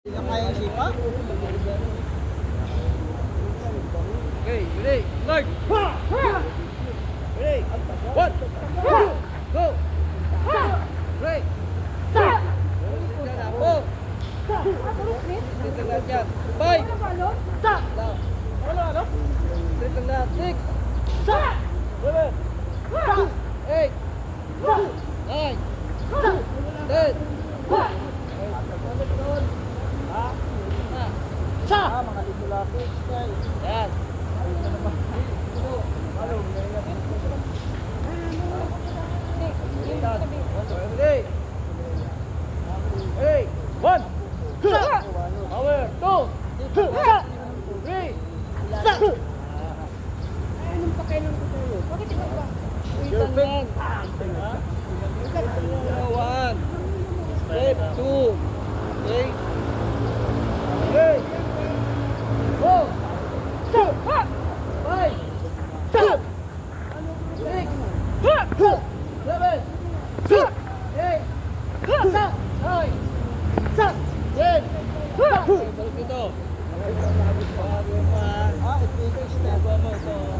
Hindi na kaya yung sipa? Okay, ready, start! Ready, 1, 2, go! Break! Diyan na po! Dito lang dyan. 5! Down. Dito lang, 6! 7! 8! 9! 10! Mga libo-laki. Yan. Ready? Ready? 1! Power! 2! 3! Anong pakailan ko sa'yo? Bakit ikaw ba? Itan yan. 1. Step 2. Okay. Okay. Go. 5. 6. 7. 8. 9. 10. Balik dito. Ito yung step. Bago mo ito.